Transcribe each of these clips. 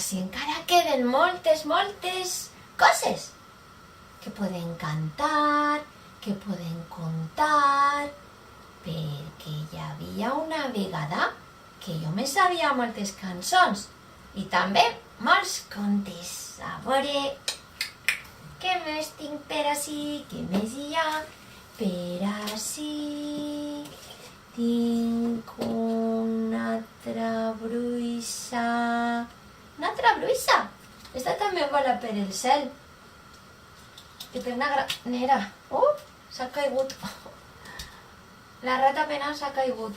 així encara queden moltes coses que poden cantar, que poden contar, perquè hi havia una vegada que jo me sabia moltes cançons i també molts contes. A veure, què més tinc per ací? Què més hi ha per ací? Tinc una altra bruixa. Una altra bruixa? Esta també vola per el cel. Que té una granera. S'ha caigut. La rata apenas s'ha caigut.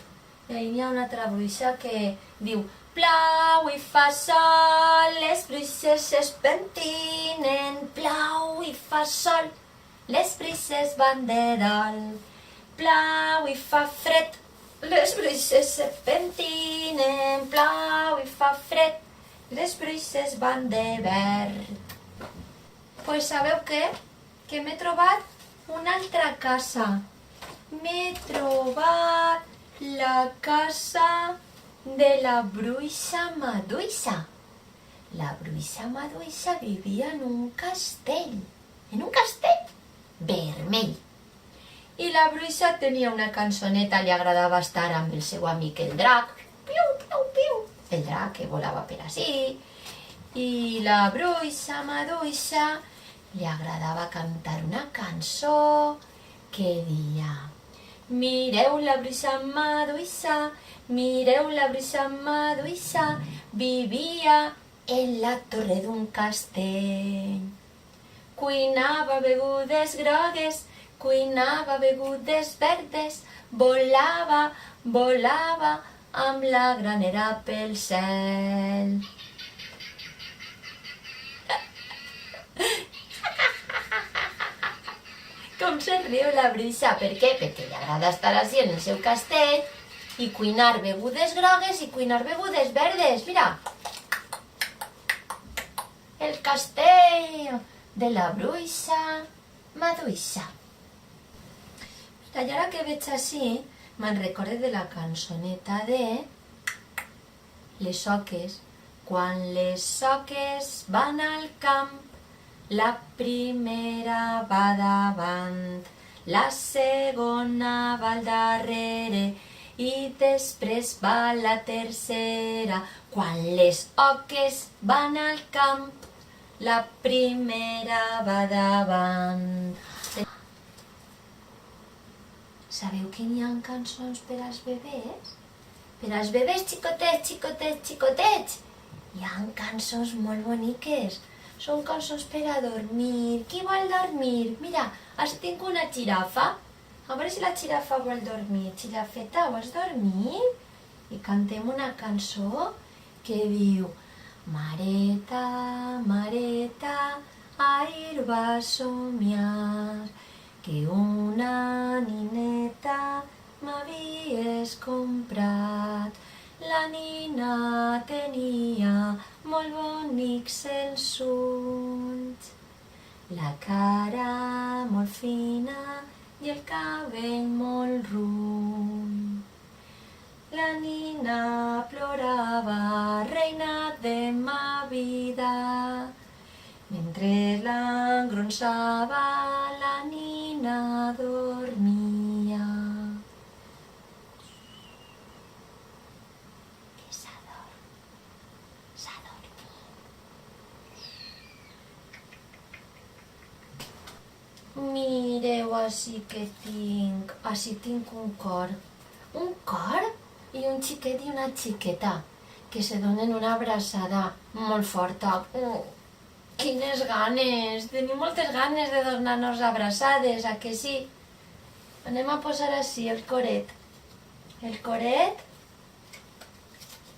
I ahí hi ha una altra bruixa que diu: plau i fa sol, les bruixes es pentinen. Plau i fa sol, les bruixes van de dol. Plau i fa fred, les bruixes se pentinen. Plau i fa fred, les bruixes van de verd. Pues sabeu què? Que m'he trobat una altra casa. M'he trobat la casa de la bruixa Maduixa. La bruixa Maduixa vivia en un castell vermell. I la bruixa tenia una cançoneta, li agradava estar amb el seu amic el drac, piu, piu, piu, el drac que volava per ací. I la bruixa Maduixa li agradava cantar una cançó que deia: mireu la bruixa Maduixa, mireu la bruixa Maduixa, vivia en la torre d'un castell. Cuinava begudes grogues, cuinava begudes verdes, volava, volava amb la granera pel cel. Com se'n riu la bruixa? Per què? Perquè li agrada estar així en el seu castell i cuinar begudes grogues i cuinar begudes verdes. Mira! El castell de la bruixa Maduixa. I ara que veig així, me'n recorde de la cançoneta de les oques. Quan les oques van al camp, la primera va davant, la segona va al darrere i després va la tercera. Quan les oques van al camp, la primera va davant. Sabeu que n'hi ha cançons per als bebès? Per als bebès xicotets, xicotets, xicotets. Hi ha cançons molt boniques. Són cançons per a dormir. Qui vol dormir? Mira, així tinc una xirafa. A veure si la xirafa vol dormir. Xirafeta, vols dormir? I cantem una cançó que diu: mareta, mareta, ahir va somiar que una nineta m'havies comprat. La nina tenia molt bonics els ulls, la cara molt fina i el cabell molt rund. La nina plorava, reina de ma vida, mentre l'engronsava la nina dormia. Mireu, així que tinc un cor i un xiquet i una xiqueta que se donen una abraçada molt forta. Quines ganes! Tenim moltes ganes de donar-nos abraçades, a que sí? Anem a posar així el coret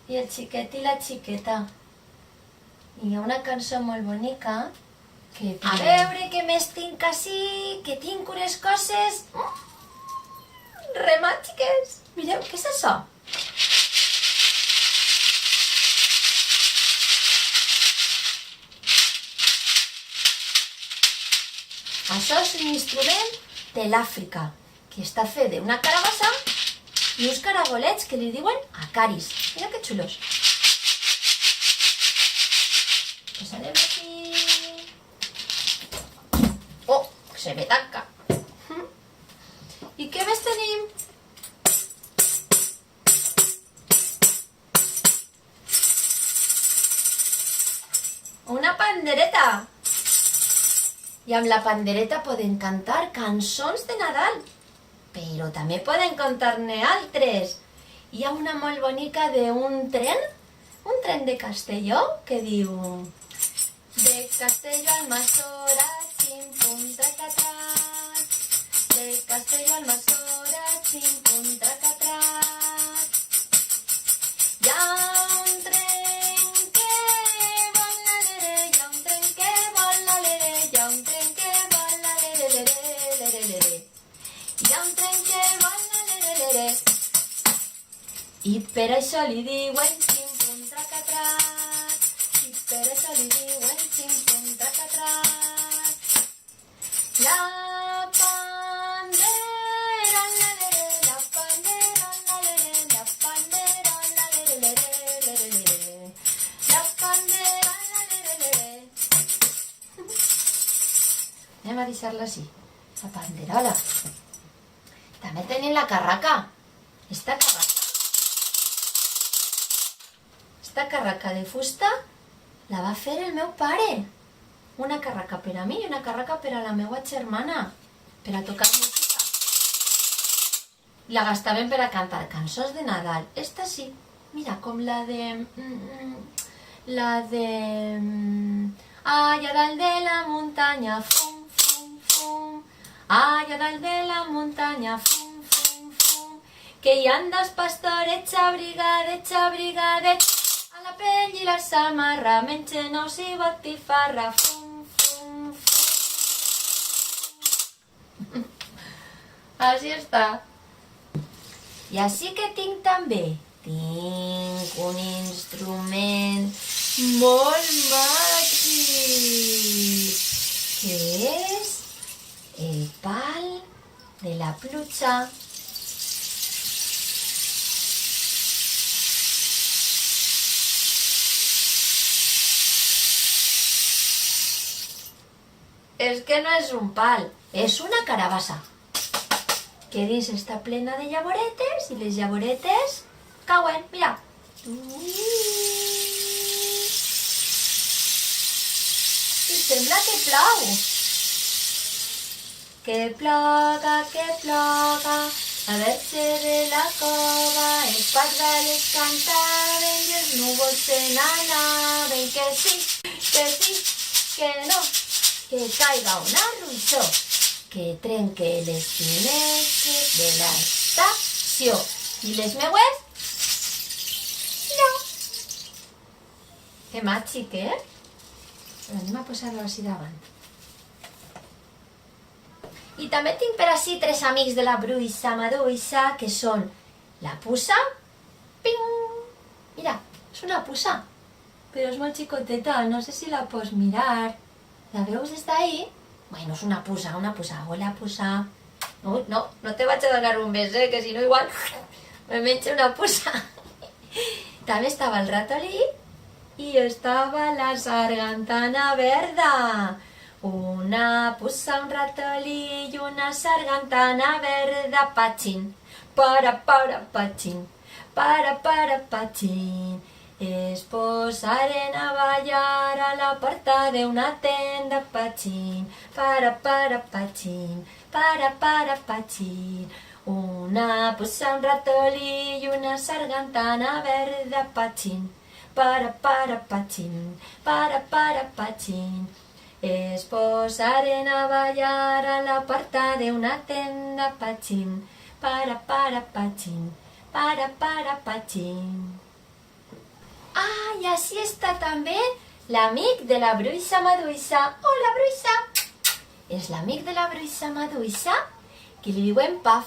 i el xiquet i la xiqueta. I hi ha una cançó molt bonica que diu: a veure què més tinc així, que tinc unes coses remàtiques. Mireu, què és això? Això és un instrument de l'Àfrica que està fet d'una carabassa i uns caragolets que li diuen acaris. Mira que xulos. Posarem aquí. Oh, se me tanca. I què més tenim? Una pandereta. I amb la pandereta poden cantar cançons de Nadal. Però també poden cantar-ne altres. Hi ha una molt bonica d'un tren, un tren de Castelló, que diu: de Castelló al Almassora, xim-pum, traca-trac. De Castelló al Almassora, xim-pum, traca-trac. Hi ha un tren que vola, lere, hi ha un tren que vola, lere, hi ha un tren que vola, lere, lere, lere, lere. Hi ha un tren que vola, lere, lere. I per això li diuen xim-pum, traca-trac. I per això li diuen xim-pum, traca-trac. La pandera, la lere, la pandera, la lere, la pandera, la lere, lere, lere, lere. La pandera, la lere, lere. Anem a deixar-la així, la panderola. També tenim la carraca. Esta carraca de fusta la va fer el meu pare. Una carraca per a mi i una carraca per a la meva germana, per a tocar música. La gastaven per a cantar cançons de Nadal. Esta sí, mira, com la de... Allà dalt de la muntanya, fum, fum, fum. Allà dalt de la muntanya, fum, fum, fum. Que hi han dos pastorets abrigadets, abrigadets. A la pell i la samarra mengen ous i botifarra, fum, fum, fum. Així està. I així que tinc també. Tinc un instrument molt màgic, que és el pal de la pluja. És que no és un pal, és una carabassa, que dins està plena de llavoretes i les llavoretes cauen, mira. I sembla que plou. Que ploga, a veure de la cova, els pardals cantaven i els núvols se n'anaven, que sí, que no. Que caiga una ruixó, que trenque les finestres de l'estació. I les meues? No. Que màgic, eh? Però anem a posar-lo així davant. I també tinc per així 3 amics de la bruixa maduixa, que són la puça. Ping! Mira, és una puça, però és molt xicoteta, no sé si la pots mirar. La veus des d'ahí? Bueno, és una puça. Hola, puça. No te vaig a donar un bes, que si no igual me menjo una puça. També estava el ratolí i estava la sargantana verda. Una puça, un ratolí i una sargantana verda. Patxin, para, patxin, para, patxin. Es posaren a ballar a la porta d'una tenda, patxin, para, patxin, para, patxin. Una puça, un ratolí i una sargantana verda, patxin, para, patxin, para, patxin. Es posaren a ballar a la porta d'una tenda, patxin, para, patxin, para, patxin. Ah, i així està també l'amic de la bruixa maduixa. Hola, bruixa! És l'amic de la bruixa maduixa, que li diuen Paf.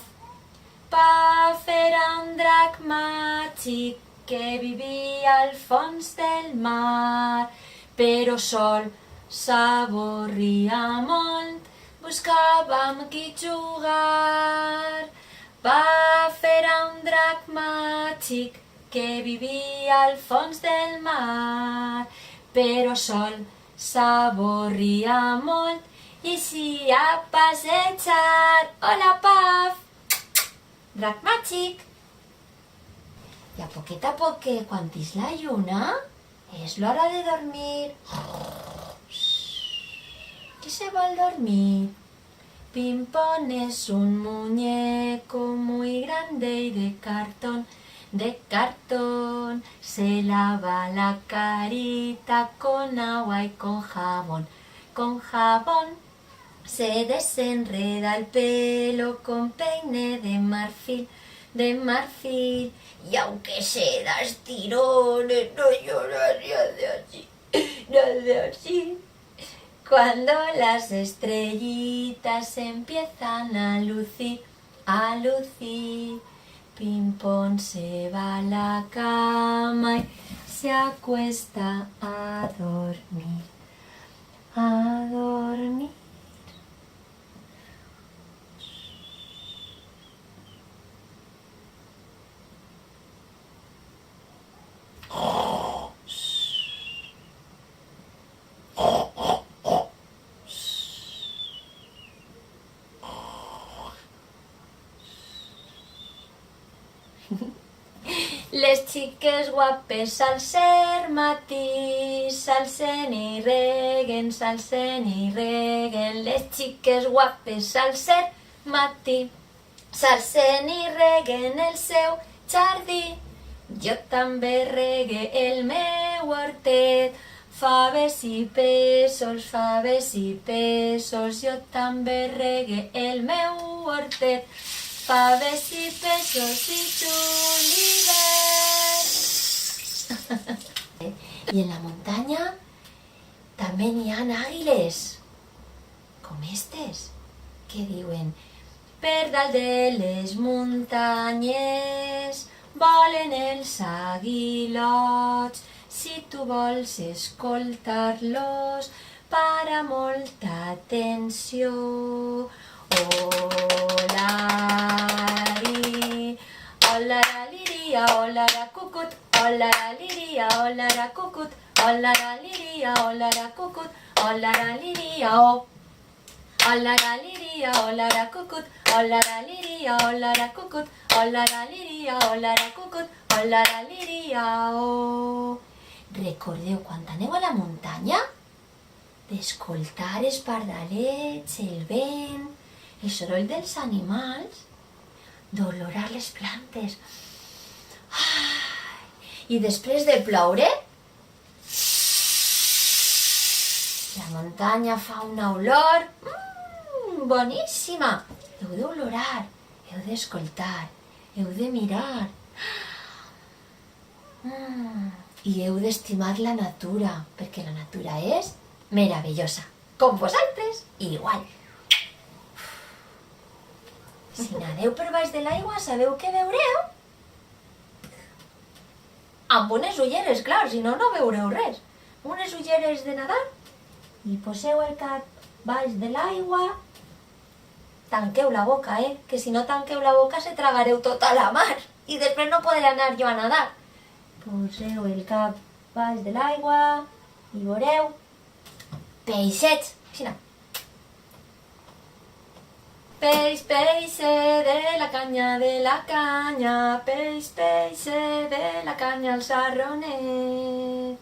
Paf era un drac màgic que vivia al fons del mar, però sol s'avorria molt, buscava amb qui jugar. Paf era un drac màgic que vivia al fons del mar, però sol s'avorria molt i s'hi a passejar. Hola, Paf! Drac màgic! I a poquet, quan és la lluna, és l'hora de dormir. Qui se vol dormir? Pimpón es un muñeco muy grande y de cartón, se lava la carita con agua y con jabón, se desenreda el pelo con peine de marfil, y aunque se das tirones no lloraría de así. Cuando las estrellitas empiezan a lucir, Pimpón se va a la cama y se acuesta a dormir, a dormir. Les xiques guapes al ser matí s'alcen i reguen, les xiques guapes al ser matí s'alcen i reguen el seu jardí. Jo també regue el meu hortet, faves i pèsols, jo també regue el meu hortet, faves i pèsols i julivert. I en la muntanya també n'hi ha àguiles, com estes, que diuen: per dalt de les muntanyes volen els aguilots, si tu vols escoltar-los, para molta atenció. Olari, olara liria, olara cucut, olara liria, olara cucut, olara liria, olara cucut, olara liria, o. Olara liria, olara cucut, olara liria, olara cucut, olara liria, olara cucut, olara liria, o. Recordeu, quan aneu a la muntanya, d'escoltar els pardalets, el vent, el soroll dels animals, d'olorar les plantes. I després de ploure, la muntanya fa una olor boníssima. Heu d'olorar, heu d'escoltar, heu de mirar. I heu d'estimar la natura, perquè la natura és meravellosa, com vosaltres, igual. Si nadeu per baix de l'aigua, sabeu què veureu? Amb unes ulleres, clar, si no, no veureu res. Unes ulleres de nadar i poseu el cap baix de l'aigua. Tanqueu la boca, que si no tanqueu la boca se tragareu tota la mar i després no podré anar jo a nadar. Poseu el cap baix de l'aigua i veureu peixets. Així. Peix, peixe de la canya, peix, peixe de la canya al sarronet.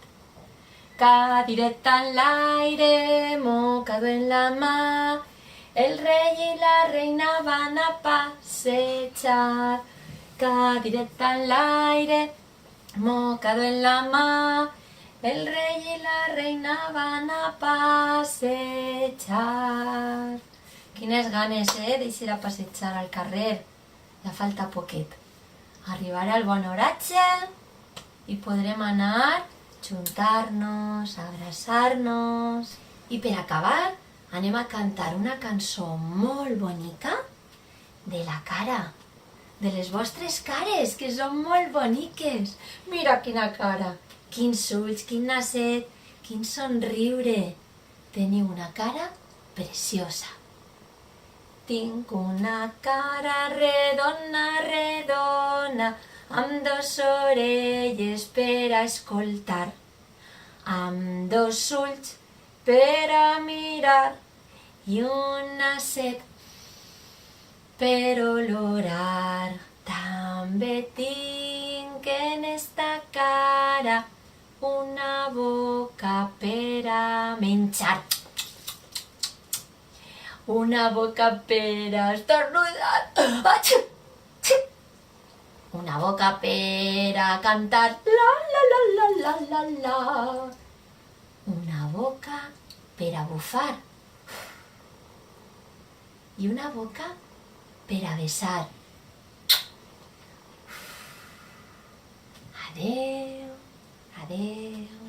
Cadireta en l'aire, mocado en la mà, el rei i la reina van a passejar. Cadireta en l'aire, mocado en la mà, el rei i la reina van a passejar. Quines ganes, d'eixir a passejar al carrer. Ja falta poquet. Arribarà el bon oratge i podrem anar, juntar-nos, abraçar-nos. I per acabar, anem a cantar una cançó molt bonica de la cara, de les vostres cares, que són molt boniques. Mira quina cara, quins ulls, quin naset, quin somriure. Teniu una cara preciosa. Tinc una cara redona, redona, amb dos orelles per a escoltar, amb dos ulls per a mirar i una set per olorar. També tinc en esta cara una boca per a menjar. Una boca per a estornudar. Achú! Una boca per a cantar. La, la, la, la, la, la, la. Una boca per a bufar. I una boca per a besar. Adeu, adeu.